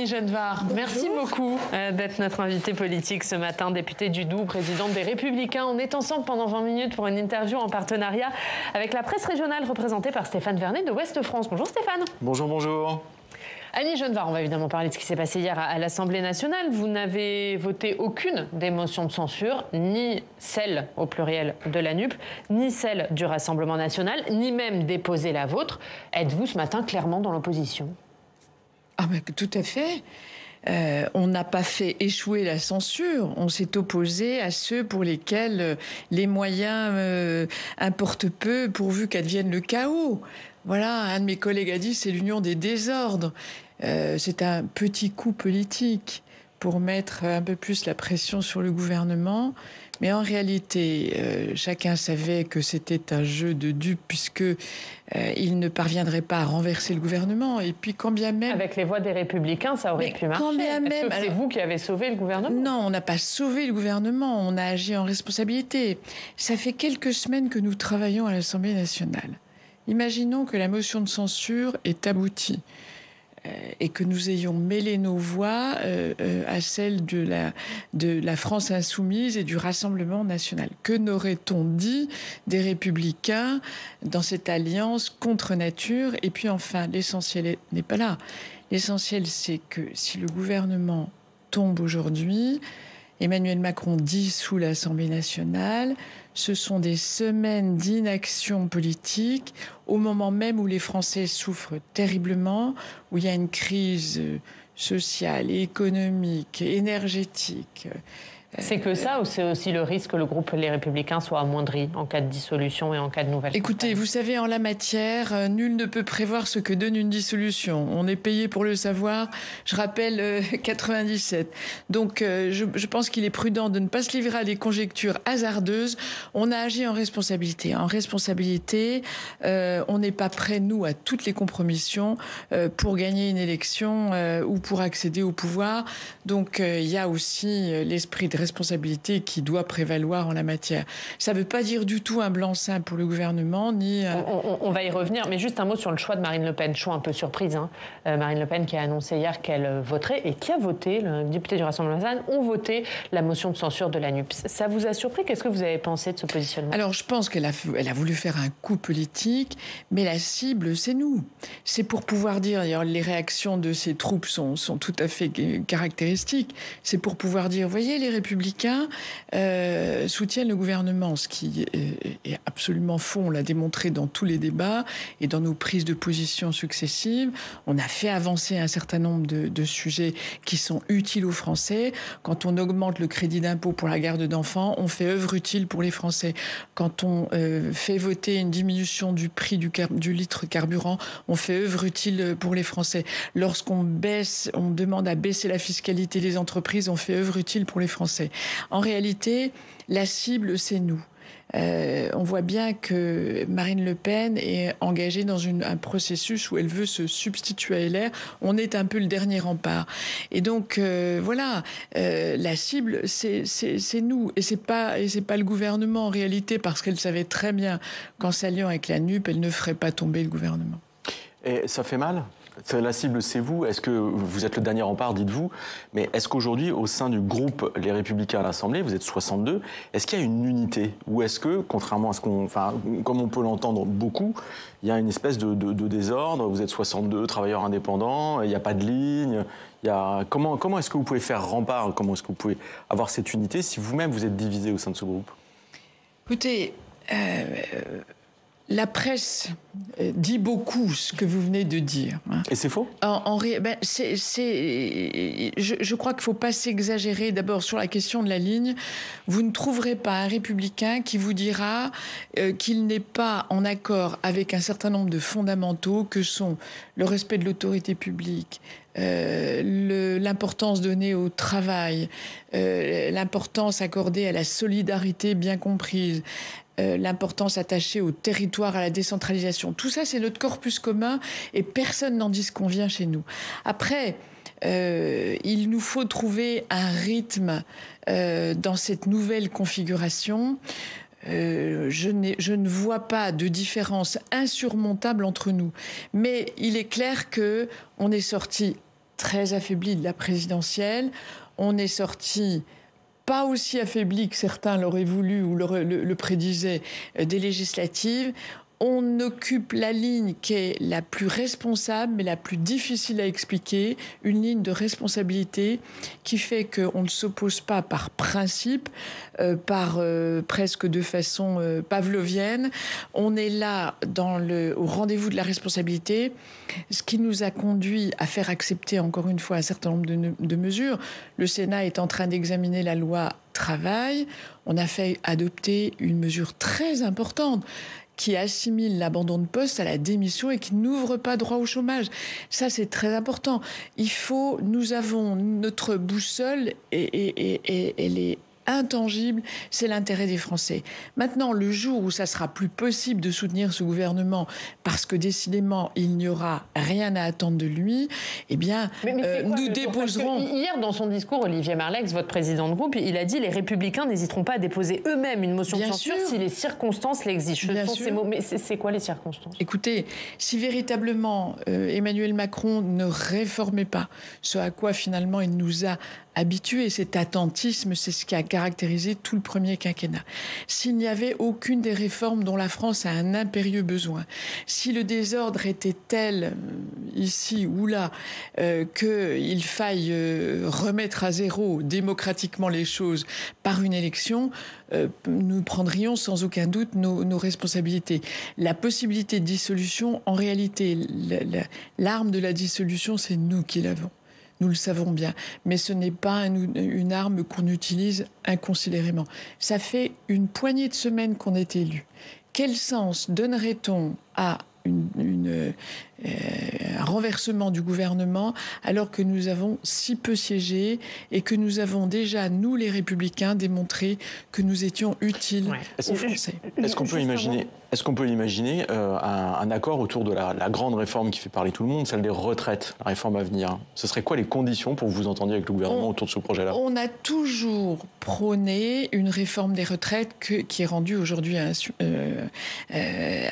Annie Genevard, merci beaucoup d'être notre invitée politique ce matin, députée du Doubs, présidente des Républicains. On est ensemble pendant 20 minutes pour une interview en partenariat avec la presse régionale représentée par Stéphane Vernet de Ouest France. Bonjour Stéphane. Bonjour, bonjour. Annie Genevard, on va évidemment parler de ce qui s'est passé hier à l'Assemblée nationale. Vous n'avez voté aucune des motions de censure, ni celle au pluriel de la NUP, ni celle du Rassemblement national, ni même déposé la vôtre. Êtes-vous ce matin clairement dans l'opposition ? Ah ben, tout à fait. On n'a pas fait échouer la censure. On s'est opposé à ceux pour lesquels les moyens importent peu, pourvu qu'advienne le chaos. Voilà, un de mes collègues a dit, c'est l'union des désordres. C'est un petit coup politique pour mettre un peu plus la pression sur le gouvernement. Mais en réalité, chacun savait que c'était un jeu de dupes puisque il ne parviendrait pas à renverser le gouvernement. Et puis, quand bien même... Avec les voix des Républicains, ça aurait pu marcher. Est-ce que c'est vous qui avez sauvé le gouvernement ? Non, on n'a pas sauvé le gouvernement. On a agi en responsabilité. Ça fait quelques semaines que nous travaillons à l'Assemblée nationale. Imaginons que la motion de censure est aboutie et que nous ayons mêlé nos voix à celles de la France insoumise et du Rassemblement national. Que n'aurait-on dit des Républicains dans cette alliance contre nature ? Et puis enfin, l'essentiel n'est pas là. L'essentiel, c'est que si le gouvernement tombe aujourd'hui, Emmanuel Macron dissout l'Assemblée nationale. Ce sont des semaines d'inaction politique au moment même où les Français souffrent terriblement, où il y a une crise sociale, économique, énergétique. C'est que ça ou c'est aussi le risque que le groupe Les Républicains soit amoindri en cas de dissolution et en cas de nouvelle campagne ? Écoutez, vous savez, en la matière, nul ne peut prévoir ce que donne une dissolution. On est payé pour le savoir. Je rappelle 97. Donc, je pense qu'il est prudent de ne pas se livrer à des conjectures hasardeuses. On a agi en responsabilité. En responsabilité, on n'est pas prêt, nous, à toutes les compromissions pour gagner une élection ou pour accéder au pouvoir. Donc, il y a aussi l'esprit de responsabilité qui doit prévaloir en la matière. Ça ne veut pas dire du tout un blanc-seing pour le gouvernement, ni... On va y revenir, mais juste un mot sur le choix de Marine Le Pen. Choix un peu surprise, hein. Marine Le Pen qui a annoncé hier qu'elle voterait et qui a voté, le député du Rassemblement national, ont voté la motion de censure de la NUP. Ça vous a surpris ? Qu'est-ce que vous avez pensé de ce positionnement ? Alors, je pense qu'elle a voulu faire un coup politique, mais la cible, c'est nous. C'est pour pouvoir dire, d'ailleurs, les réactions de ces troupes sont tout à fait caractéristiques. C'est pour pouvoir dire, voyez, les Républicains soutiennent le gouvernement, ce qui est absolument faux. On l'a démontré dans tous les débats et dans nos prises de position successives. On a fait avancer un certain nombre de sujets qui sont utiles aux Français. Quand on augmente le crédit d'impôt pour la garde d'enfants, on fait œuvre utile pour les Français. Quand on fait voter une diminution du prix du litre carburant, on fait œuvre utile pour les Français. Lorsqu'on demande à baisser la fiscalité des entreprises, on fait œuvre utile pour les Français. En réalité, la cible, c'est nous. On voit bien que Marine Le Pen est engagée dans un processus où elle veut se substituer à LR. On est un peu le dernier rempart. Et donc, voilà, la cible, c'est nous. Et c'est pas le gouvernement, en réalité, parce qu'elle savait très bien qu'en s'alliant avec la NUP, elle ne ferait pas tomber le gouvernement. Et ça fait mal ? La cible, c'est vous. Est-ce que vous êtes le dernier rempart, dites-vous ? Mais est-ce qu'aujourd'hui, au sein du groupe Les Républicains à l'Assemblée, vous êtes 62, est-ce qu'il y a une unité ? Ou est-ce que, contrairement à ce comme on peut l'entendre beaucoup, il y a une espèce de désordre, vous êtes 62, travailleurs indépendants, il n'y a pas de ligne, comment est-ce que vous pouvez faire rempart ? Comment est-ce que vous pouvez avoir cette unité si vous-même vous êtes divisé au sein de ce groupe ? Écoutez, la presse dit beaucoup ce que vous venez de dire. Et c'est faux ? Je crois qu'il ne faut pas s'exagérer. D'abord, sur la question de la ligne, vous ne trouverez pas un républicain qui vous dira qu'il n'est pas en accord avec un certain nombre de fondamentaux que sont le respect de l'autorité publique, l'importance donnée au travail, l'importance accordée à la solidarité bien comprise, l'importance attachée au territoire, à la décentralisation. Tout ça, c'est notre corpus commun et personne n'en disconvient chez nous. Après, il nous faut trouver un rythme dans cette nouvelle configuration. Je ne vois pas de différence insurmontable entre nous. Mais il est clair qu'on est sorti très affaibli de la présidentielle. On est sorti pas aussi affaibli que certains l'auraient voulu ou le prédisaient des législatives. On occupe la ligne qui est la plus responsable, mais la plus difficile à expliquer, une ligne de responsabilité qui fait qu'on ne s'oppose pas par principe, presque de façon pavlovienne. On est là au rendez-vous de la responsabilité, ce qui nous a conduit à faire accepter encore une fois un certain nombre de mesures. Le Sénat est en train d'examiner la loi travail. On a fait adopter une mesure très importante qui assimile l'abandon de poste à la démission et qui n'ouvre pas droit au chômage. Ça, c'est très important. Nous avons notre boussole et elle est intangible, c'est l'intérêt des Français. Maintenant, le jour où ça sera plus possible de soutenir ce gouvernement parce que décidément il n'y aura rien à attendre de lui, eh bien, nous déposerons. Hier, dans son discours, Olivier Marleix, votre président de groupe, il a dit les Républicains n'hésiteront pas à déposer eux-mêmes une motion de censure si les circonstances l'exigent. Ce sont ces mots. Mais c'est quoi les circonstances ? Écoutez, si véritablement Emmanuel Macron ne réformait pas ce à quoi finalement il nous a habitués, cet attentisme, c'est ce qui a caractérisé tout le premier quinquennat. S'il n'y avait aucune des réformes dont la France a un impérieux besoin, si le désordre était tel, ici ou là, qu'il faille remettre à zéro démocratiquement les choses par une élection, nous prendrions sans aucun doute nos responsabilités. La possibilité de dissolution, en réalité, l'arme de la dissolution, c'est nous qui l'avons. Nous le savons bien, mais ce n'est pas une arme qu'on utilise inconsidérément. Ça fait une poignée de semaines qu'on est élu. Quel sens donnerait-on à un renversement du gouvernement alors que nous avons si peu siégé et que nous avons déjà, nous les Républicains, démontré que nous étions utiles aux Français. Est-ce qu'on peut imaginer un accord autour de la grande réforme qui fait parler tout le monde, celle des retraites, la réforme à venir ? Ce serait quoi les conditions pour que vous entendiez avec le gouvernement autour de ce projet-là ? On a toujours prôné une réforme des retraites qui est rendue aujourd'hui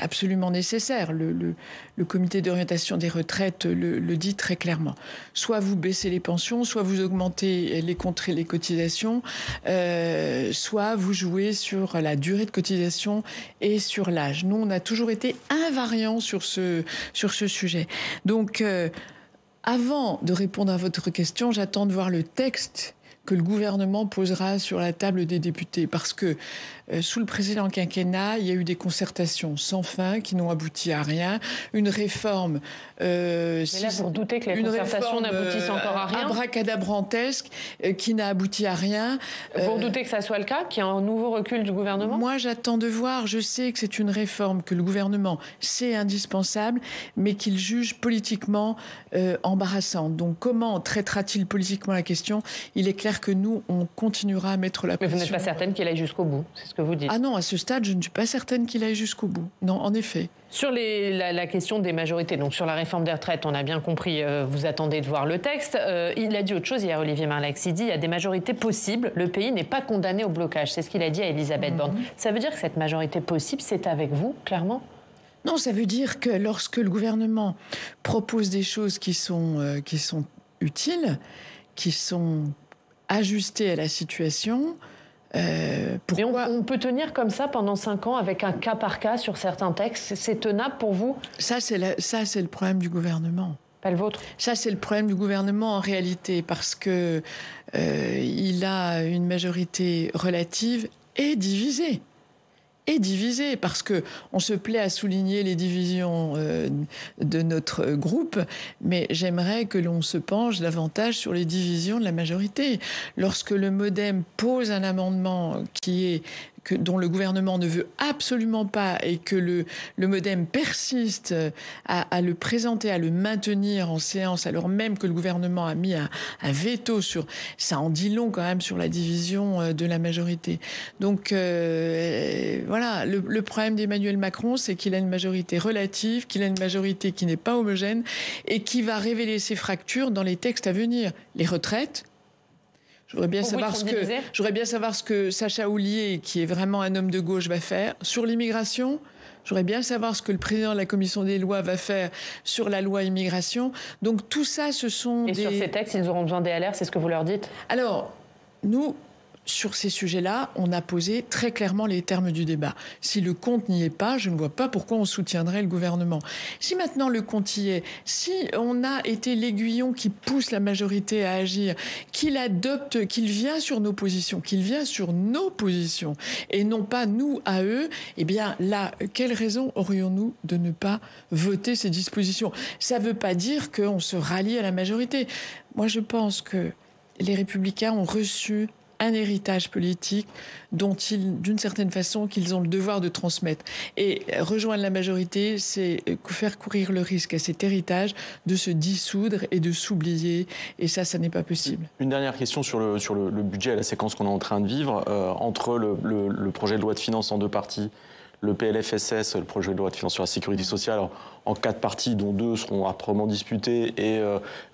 absolument nécessaire. Le comité d'orientation des retraites le dit très clairement. Soit vous baissez les pensions, soit vous augmentez les cotisations, soit vous jouez sur la durée de cotisation et sur l'âge. Nous, on a toujours été invariants sur ce sujet. Donc, avant de répondre à votre question, j'attends de voir le texte que le gouvernement posera sur la table des députés. Parce que sous le précédent quinquennat, il y a eu des concertations sans fin qui n'ont abouti à rien. Une réforme... Mais là, vous doutez que les concertations n'aboutissent encore à rien ? Abracadabrantesque qui n'a abouti à rien. Vous doutez que ça soit le cas, qu'il y ait un nouveau recul du gouvernement ? Moi, j'attends de voir. Je sais que c'est une réforme que le gouvernement sait indispensable, mais qu'il juge politiquement embarrassante. Donc, comment traitera-t-il politiquement la question ? Il est clair que nous, on continuera à mettre la pression. Mais vous n'êtes pas certaine qu'il aille jusqu'au bout, c'est ce que vous dites. Ah non, à ce stade, je ne suis pas certaine qu'il aille jusqu'au bout. Non, en effet. Sur la question des majorités, donc sur la réforme des retraites, on a bien compris, vous attendez de voir le texte. Il a dit autre chose hier, Olivier Marleix. Il dit il y a des majorités possibles, le pays n'est pas condamné au blocage. C'est ce qu'il a dit à Elisabeth Borne. Ça veut dire que cette majorité possible, c'est avec vous, clairement ? Non, ça veut dire que lorsque le gouvernement propose des choses qui sont utiles, qui sont ajustées à la situation... pourquoi... Mais on peut tenir comme ça pendant 5 ans avec un cas par cas sur certains textes. C'est tenable pour vous ? Ça, c'est le problème du gouvernement. Pas le vôtre ? Ça, c'est le problème du gouvernement en réalité, parce que il a une majorité relative et divisée. Parce que on se plaît à souligner les divisions de notre groupe, mais j'aimerais que l'on se penche davantage sur les divisions de la majorité. Lorsque le MoDem pose un amendement dont le gouvernement ne veut absolument pas et que le MoDem persiste à le présenter, à le maintenir en séance, alors même que le gouvernement a mis un veto sur... Ça en dit long quand même sur la division de la majorité. Donc voilà, le problème d'Emmanuel Macron, c'est qu'il a une majorité relative, qu'il a une majorité qui n'est pas homogène et qui va révéler ses fractures dans les textes à venir. Les retraites, J'aurais bien savoir ce que Sacha Houlié, qui est vraiment un homme de gauche, va faire sur l'immigration. J'aurais bien savoir ce que le président de la commission des lois va faire sur la loi immigration. Donc tout ça, ce sont Et sur ces textes, ils auront besoin des LR, c'est ce que vous leur dites ? Alors, nous, sur ces sujets-là, on a posé très clairement les termes du débat. Si le compte n'y est pas, je ne vois pas pourquoi on soutiendrait le gouvernement. Si maintenant le compte y est, si on a été l'aiguillon qui pousse la majorité à agir, qu'il adopte, qu'il vient sur nos positions, et non pas nous à eux, eh bien là, quelle raison aurions-nous de ne pas voter ces dispositions ? Ça ne veut pas dire qu'on se rallie à la majorité. Moi, je pense que les Républicains ont reçu un héritage politique dont d'une certaine façon, qu'ils ont le devoir de transmettre. Et rejoindre la majorité, c'est faire courir le risque à cet héritage de se dissoudre et de s'oublier. Et ça n'est pas possible. Une dernière question sur le budget et la séquence qu'on est en train de vivre. Entre le projet de loi de finances en deux parties, le PLFSS, le projet de loi de finances sur la sécurité sociale, en 4 parties, dont 2 seront âprement disputées, et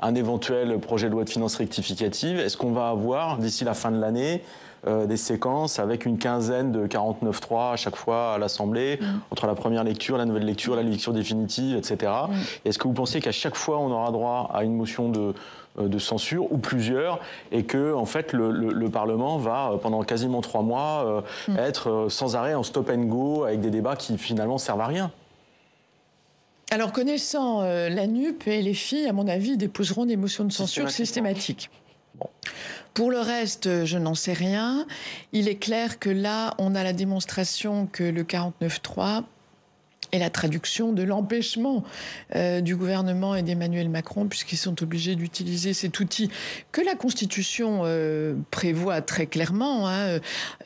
un éventuel projet de loi de finances rectificative. Est-ce qu'on va avoir, d'ici la fin de l'année, des séquences avec une quinzaine de 49.3 à chaque fois à l'Assemblée, entre la première lecture, la nouvelle lecture, la lecture définitive, etc. Est-ce que vous pensez qu'à chaque fois, on aura droit à une motion de censure, ou plusieurs, et que en fait le Parlement va pendant quasiment 3 mois être sans arrêt en stop and go avec des débats qui finalement servent à rien? Alors, connaissant la NUP et les filles, à mon avis, déposeront des motions de censure systématiques. Bon. Pour le reste, je n'en sais rien. Il est clair que là, on a la démonstration que le 49.3 est la traduction de l'empêchement du gouvernement et d'Emmanuel Macron, puisqu'ils sont obligés d'utiliser cet outil que la Constitution prévoit très clairement.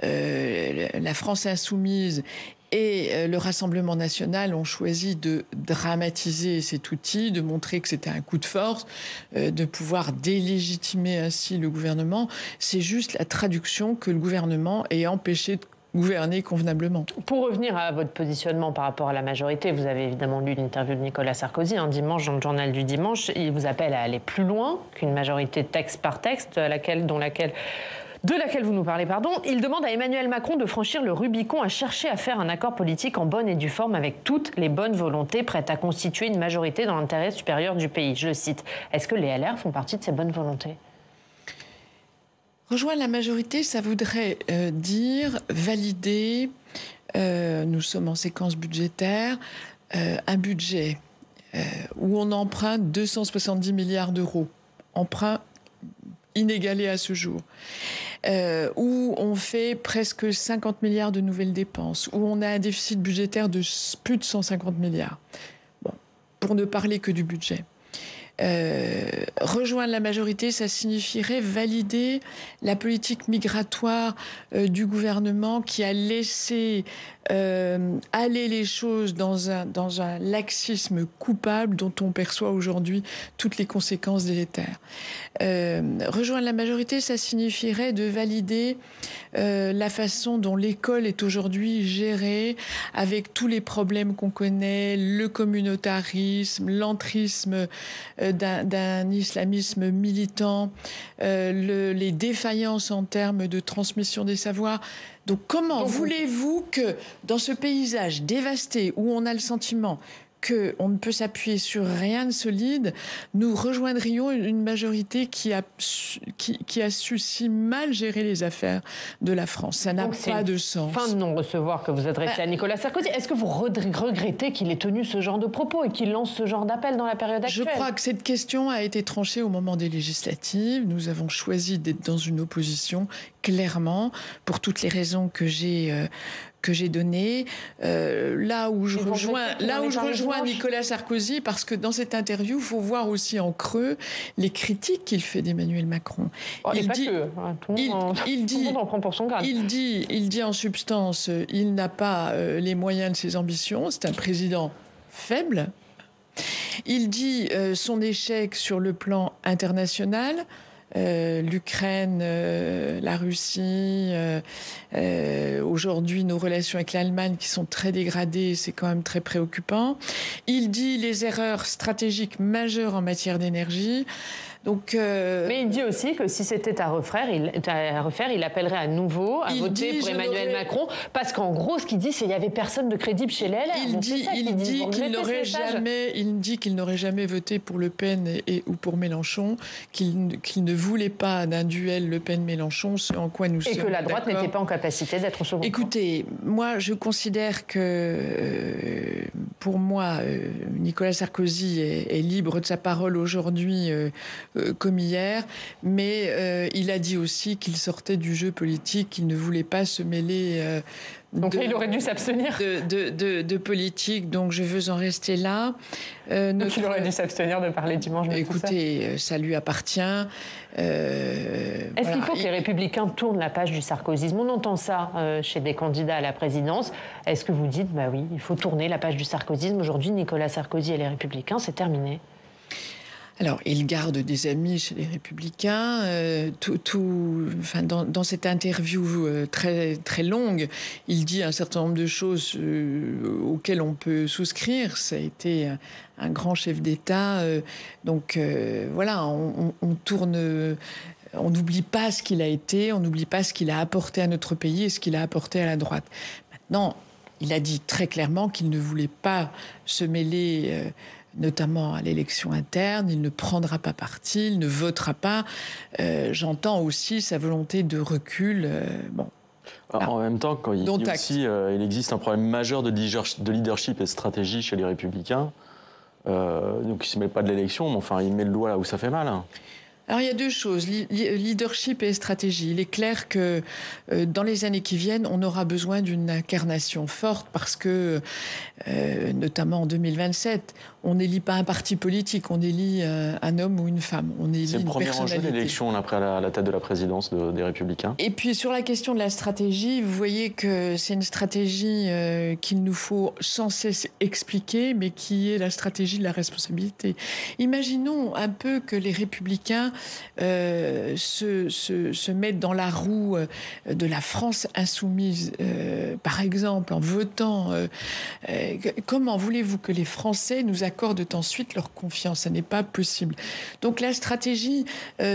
La France insoumise et le Rassemblement national ont choisi de dramatiser cet outil, de montrer que c'était un coup de force, de pouvoir délégitimer ainsi le gouvernement. C'est juste la traduction que le gouvernement est empêché de gouverner convenablement. Pour revenir à votre positionnement par rapport à la majorité, vous avez évidemment lu l'interview de Nicolas Sarkozy dimanche dans le journal du dimanche. Il vous appelle à aller plus loin qu'une majorité texte par texte, de laquelle vous nous parlez, Il demande à Emmanuel Macron de franchir le Rubicon, à chercher à faire un accord politique en bonne et due forme avec toutes les bonnes volontés prêtes à constituer une majorité dans l'intérêt supérieur du pays. Je le cite. Est-ce que les LR font partie de ces bonnes volontés ? Rejoindre la majorité, ça voudrait dire valider, nous sommes en séquence budgétaire, un budget où on emprunte 270 milliards d'euros. Emprunt inégalé à ce jour. Où on fait presque 50 milliards de nouvelles dépenses, où on a un déficit budgétaire de plus de 150 milliards. Bon, pour ne parler que du budget. Rejoindre la majorité, ça signifierait valider la politique migratoire du gouvernement qui a laissé aller les choses dans un laxisme coupable dont on perçoit aujourd'hui toutes les conséquences délétères. Rejoindre la majorité, ça signifierait de valider la façon dont l'école est aujourd'hui gérée, avec tous les problèmes qu'on connaît, le communautarisme, l'entrisme d'un islamisme militant, les défaillances en termes de transmission des savoirs. Donc comment voulez-vous que, dans ce paysage dévasté, où on a le sentiment qu'on ne peut s'appuyer sur rien de solide, nous rejoindrions une majorité qui a su si mal gérer les affaires de la France? Ça n'a pas de sens. Fin de non-recevoir que vous adressez à Nicolas Sarkozy. Est-ce que vous regrettez qu'il ait tenu ce genre de propos et qu'il lance ce genre d'appel dans la période actuelle? Je crois que cette question a été tranchée au moment des législatives. Nous avons choisi d'être dans une opposition, clairement, pour toutes les raisons que j'ai donné. Là où je rejoins Nicolas Sarkozy, parce que dans cette interview, il faut voir aussi en creux les critiques qu'il fait d'Emmanuel Macron. Il dit, tout le monde en prend pour son grade. Il dit en substance, il n'a pas les moyens de ses ambitions. C'est un président faible. Il dit son échec sur le plan international. L'Ukraine, la Russie, aujourd'hui nos relations avec l'Allemagne qui sont très dégradées, c'est quand même très préoccupant. Il dit les erreurs stratégiques majeures en matière d'énergie. Donc, mais il dit aussi que si c'était à refaire, il appellerait à nouveau à voter pour Emmanuel Macron, parce qu'en gros, ce qu'il dit, c'est qu'il n'y avait personne de crédible chez les LR. Il dit qu'il n'aurait jamais voté pour Le Pen ou pour Mélenchon, qu'il ne voulait pas d'un duel Le Pen-Mélenchon, ce en quoi nous sommes d'accord. Et que la droite n'était pas en capacité d'être au second. Écoutez, moi, je considère que, pour moi, Nicolas Sarkozy est libre de sa parole aujourd'hui comme hier, mais il a dit aussi qu'il sortait du jeu politique, qu'il ne voulait pas se mêler... Donc il aurait dû s'abstenir de politique, donc je veux en rester là. Donc il aurait dû s'abstenir de parler dimanche. Écoutez, ça lui appartient. Est-ce qu'il faut que les Républicains tournent la page du sarkozysme? On entend ça chez des candidats à la présidence. Est-ce que vous dites, bah oui, il faut tourner la page du sarkozysme? Aujourd'hui, Nicolas Sarkozy et les Républicains, c'est terminé. Alors, il garde des amis chez les Républicains. Dans cette interview très, très longue, il dit un certain nombre de choses auxquelles on peut souscrire. Ça a été un grand chef d'État. Voilà, on tourne... On n'oublie pas ce qu'il a été, on n'oublie pas ce qu'il a apporté à notre pays et ce qu'il a apporté à la droite. Maintenant, il a dit très clairement qu'il ne voulait pas se mêler... notamment à l'élection interne, il ne prendra pas parti, il ne votera pas. J'entends aussi sa volonté de recul. En même temps, quand il dit aussi il existe un problème majeur de leadership et de stratégie chez les Républicains, donc il ne se met pas de l'élection, mais enfin il met le doigt là où ça fait mal. Alors il y a deux choses, leadership et stratégie. Il est clair que dans les années qui viennent, on aura besoin d'une incarnation forte parce que, notamment en 2027, on n'élit pas un parti politique, on élit un homme ou une femme. On élit c'est le premier enjeu de l'élection après à la tête de la présidence des Républicains. Et puis sur la question de la stratégie, vous voyez que c'est une stratégie qu'il nous faut sans cesse expliquer, mais qui est la stratégie de la responsabilité. Imaginons un peu que les Républicains se mettent dans la roue de la France insoumise, par exemple, en votant. Comment voulez-vous que les Français nous accordent ensuite leur confiance? Ça n'est pas possible. Donc la stratégie,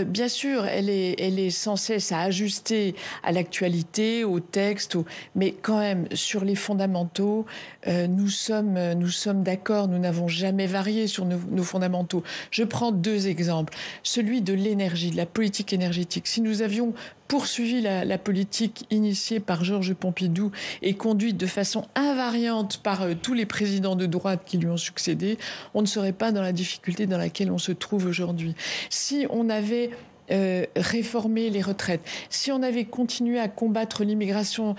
bien sûr, elle est sans cesse à ajuster à l'actualité, au texte, mais quand même, sur les fondamentaux, nous sommes d'accord, nous n'avons jamais varié sur nos fondamentaux. Je prends deux exemples. Celui de l'énergie, de la politique énergétique. Si nous avions poursuivi la politique initiée par Georges Pompidou et conduite de façon invariante par tous les présidents de droite qui lui ont succédé, on ne serait pas dans la difficulté dans laquelle on se trouve aujourd'hui. Si on avait réformer les retraites, si on avait continué à combattre l'immigration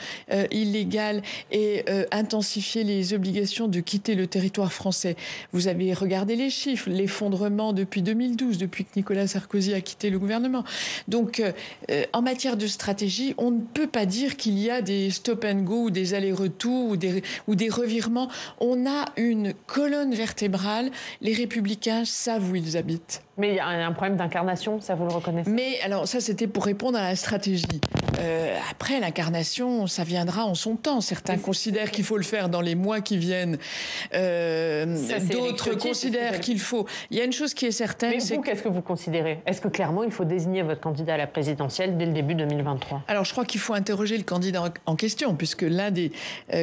illégale et intensifier les obligations de quitter le territoire français, vous avez regardé les chiffres, l'effondrement depuis 2012, depuis que Nicolas Sarkozy a quitté le gouvernement. Donc, en matière de stratégie, on ne peut pas dire qu'il y a des stop and go ou des allers-retours ou des revirements. On a une colonne vertébrale. Les Républicains savent où ils habitent. Mais il y a un problème d'incarnation, ça vous le reconnaissez? Mais alors ça, c'était pour répondre à la stratégie. Après, l'incarnation, ça viendra en son temps. Certains considèrent qu'il faut le faire dans les mois qui viennent. D'autres considèrent qu'il faut... Il y a une chose qui est certaine... Mais vous, qu'est-ce que vous considérez? Est-ce que clairement, il faut désigner votre candidat à la présidentielle dès le début 2023? Alors, je crois qu'il faut interroger le candidat en question, puisque l'un des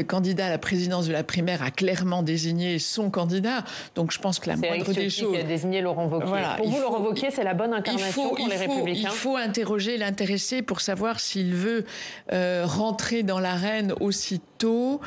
candidats à la présidence de la primaire a clairement désigné son candidat. Donc, je pense que la moindre des choses... C'est qui a désigné Laurent Wauquiez. Voilà. Pour vous, Laurent Wauquiez, c'est la bonne incarnation pour les Républicains? Il faut interroger l'intéressé pour savoir s'il veut rentrer dans l'arène aussitôt.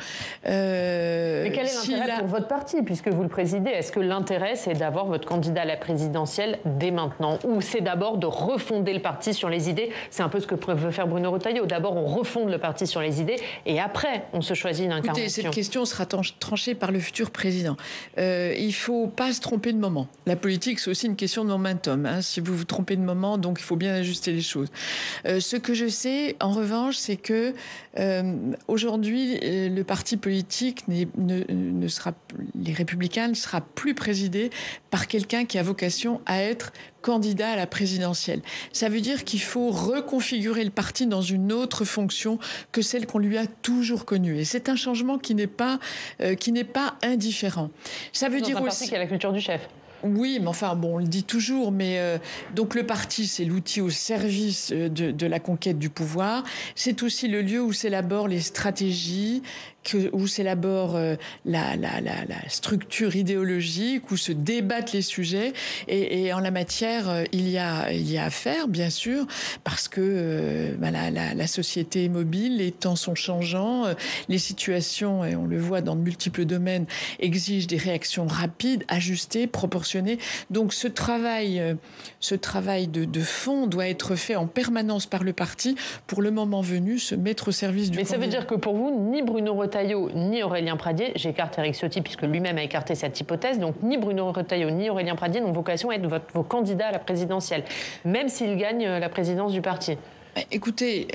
Mais quel est l'intérêt pour votre parti, puisque vous le présidez? Est-ce que l'intérêt, c'est d'avoir votre candidat à la présidentielle dès maintenant? Ou c'est d'abord de refonder le parti sur les idées? C'est un peu ce que veut faire Bruno Retailleau. D'abord, on refonde le parti sur les idées et après, on se choisit une incarnation. Écoutez, cette question sera tranchée par le futur président. Il ne faut pas se tromper de moment. La politique, c'est aussi une question de momentum. Hein. Si vous vous trompez de moment, donc il faut bien ajuster les choses. Ce que je sais, en revanche, c'est que aujourd'hui, le parti politique ne sera, les Républicains ne sera plus présidé par quelqu'un qui a vocation à être candidat à la présidentielle. Ça veut dire qu'il faut reconfigurer le parti dans une autre fonction que celle qu'on lui a toujours connue. Et c'est un changement qui n'est pas indifférent. Ça veut dire aussi... un parti qui a la culture du chef. Oui, mais enfin, bon, on le dit toujours, mais donc le parti, c'est l'outil au service de la conquête du pouvoir. C'est aussi le lieu où s'élaborent les stratégies, où s'élabore la structure idéologique, où se débattent les sujets. Et en la matière, il y a à faire, bien sûr, parce que la société est mobile, les temps sont changeants, les situations, et on le voit dans de multiples domaines, exigent des réactions rapides, ajustées, proportionnées. Donc ce travail de fond doit être fait en permanence par le parti pour, le moment venu, se mettre au service du candidat. Mais ça veut dire que pour vous, ni Bruno Retailleau, ni Aurélien Pradié, j'écarte Éric Ciotti puisque lui-même a écarté cette hypothèse, donc ni Bruno Retailleau, ni Aurélien Pradié n'ont vocation à être vos candidats à la présidentielle, même s'ils gagnent la présidence du parti. Écoutez,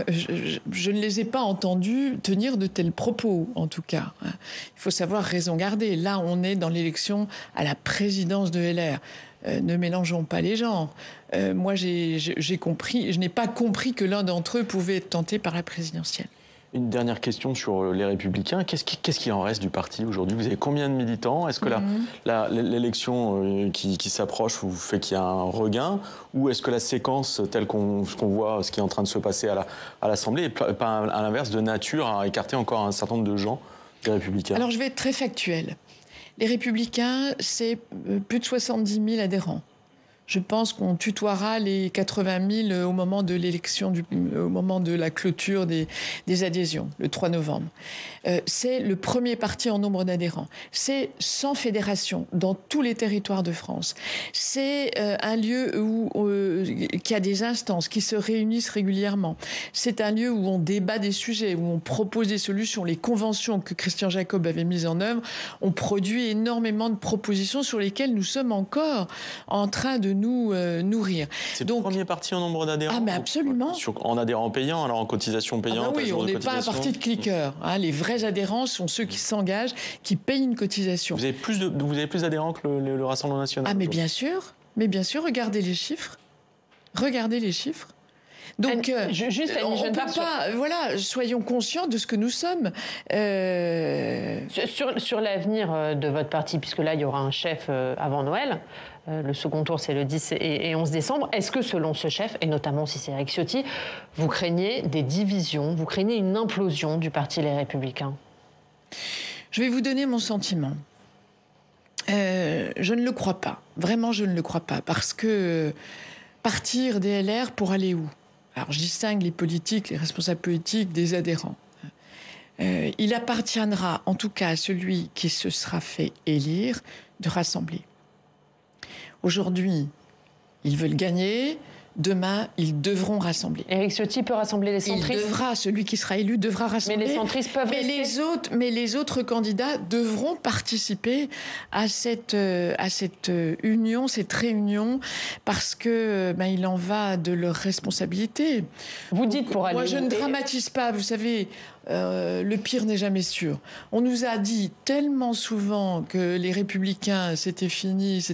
je ne les ai pas entendus tenir de tels propos, en tout cas. Il faut savoir raison garder. Là, on est dans l'élection à la présidence de LR. Ne mélangeons pas les genres. Moi, j'ai compris, je n'ai pas compris que l'un d'entre eux pouvait être tenté par la présidentielle. Une dernière question sur les Républicains. Qu'est-ce qu'il en reste du parti aujourd'hui? Vous avez combien de militants? Est-ce que l'élection qui s'approche vous fait qu'il y a un regain? Ou est-ce que la séquence telle qu'on voit, ce qui est en train de se passer à l'Assemblée, est pas à l'inverse de nature à écarter encore un certain nombre de gens des Républicains? Alors je vais être très factuelle. Les Républicains, c'est plus de 70 000 adhérents. Je pense qu'on tutoiera les 80 000 au moment de l'élection, au moment de la clôture des adhésions, le 3 novembre. C'est le premier parti en nombre d'adhérents. C'est 100 fédérations dans tous les territoires de France. C'est un lieu qui a des instances qui se réunissent régulièrement. C'est un lieu où on débat des sujets, où on propose des solutions. Les conventions que Christian Jacob avait mises en œuvre ont produit énormément de propositions sur lesquelles nous sommes encore en train de nous nourrir. C'est le premier parti en nombre d'adhérents? Ah, mais absolument. En adhérents payants, alors en cotisation payante? Oui, on n'est pas un parti de cliqueurs. Les vrais adhérents sont ceux qui s'engagent, qui payent une cotisation. Vous avez plus d'adhérents que le Rassemblement national? Mais bien sûr. Mais bien sûr, regardez les chiffres. Regardez les chiffres. Donc, juste on ne peut pas. Voilà, soyons conscients de ce que nous sommes. Sur l'avenir de votre parti, puisque là, il y aura un chef avant Noël. Le second tour, c'est le 10 et 11 décembre. Est-ce que, selon ce chef, et notamment si c'est Éric Ciotti, vous craignez des divisions, vous craignez une implosion du parti Les Républicains? Je vais vous donner mon sentiment. Je ne le crois pas. Vraiment, je ne le crois pas. Parce que partir des LR pour aller où? Alors, je distingue les politiques, les responsables politiques des adhérents. Il appartiendra, en tout cas à celui qui se sera fait élire, de rassembler. Aujourd'hui, ils veulent gagner. Demain, ils devront rassembler. Éric Ciotti peut rassembler les centristes. Celui qui sera élu devra rassembler. Mais les centristes peuvent mais les autres candidats devront participer à cette union, cette réunion, parce que il en va de leur responsabilité. Vous dites pour aller... Moi, je ne dramatise pas, vous savez... le pire n'est jamais sûr. On nous a dit tellement souvent que les Républicains, c'était fini.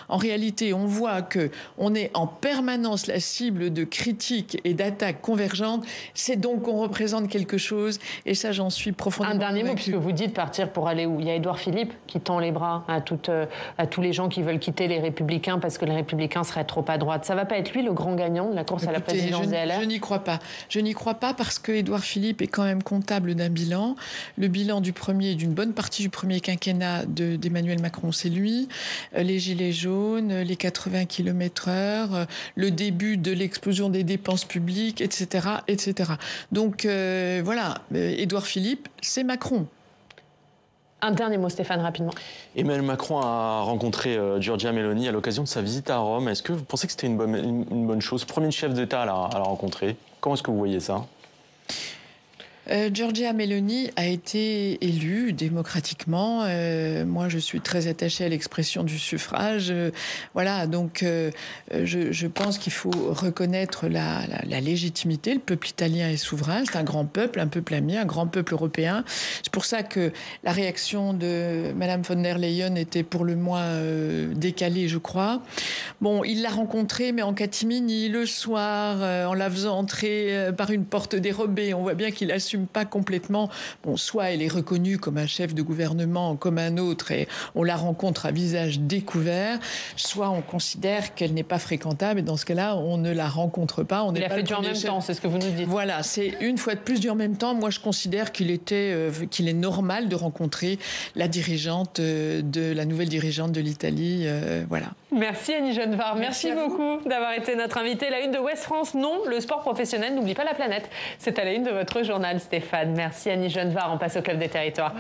En réalité, on voit que on est en permanence la cible de critiques et d'attaques convergentes. C'est donc qu'on représente quelque chose. Et ça, j'en suis profondément convaincue. Un dernier mot, convaincue. puisque vous dites partir pour aller où? Il y a Édouard Philippe qui tend les bras à tous les gens qui veulent quitter les Républicains parce que les Républicains seraient trop à droite. Ça ne va pas être lui le grand gagnant de la course à la présidence des LR? Je n'y crois pas. Je n'y crois pas parce que Édouard Philippe est quand même comptable d'un bilan. Le bilan d'une bonne partie du premier quinquennat d'Emmanuel Macron, c'est lui. Les gilets jaunes, les 80 km/h, le début de l'explosion des dépenses publiques, etc., etc. Donc voilà, Édouard Philippe, c'est Macron. Un dernier mot, Stéphane, rapidement. Emmanuel Macron a rencontré Giorgia Meloni à l'occasion de sa visite à Rome. Est-ce que vous pensez que c'était une bonne chose? Premier chef d'État à la rencontrer. Comment est-ce que vous voyez ça? Giorgia Meloni a été élue démocratiquement. Moi, je suis très attachée à l'expression du suffrage. Voilà, donc je pense qu'il faut reconnaître la légitimité. Le peuple italien est souverain. C'est un grand peuple, un peuple ami, un grand peuple européen. C'est pour ça que la réaction de Madame von der Leyen était pour le moins décalée, je crois. Bon, il l'a rencontrée, mais en catimini, le soir, en la faisant entrer par une porte dérobée. On voit bien qu'il assume n'assume pas complètement. Bon, soit elle est reconnue comme un chef de gouvernement, comme un autre, et on la rencontre à visage découvert, soit on considère qu'elle n'est pas fréquentable, et dans ce cas-là, on ne la rencontre pas. Il a fait du en même temps, c'est ce que vous nous dites. Voilà, c'est une fois de plus du en même temps. Moi, je considère qu'il est normal de rencontrer la dirigeante, la nouvelle dirigeante de l'Italie. Voilà. Merci Annie Genevard. Merci beaucoup d'avoir été notre invitée. La une de Ouest France, non, le sport professionnel n'oublie pas la planète. C'est à la une de votre journal, Stéphane. Merci Annie Genevard. On passe au Club des Territoires.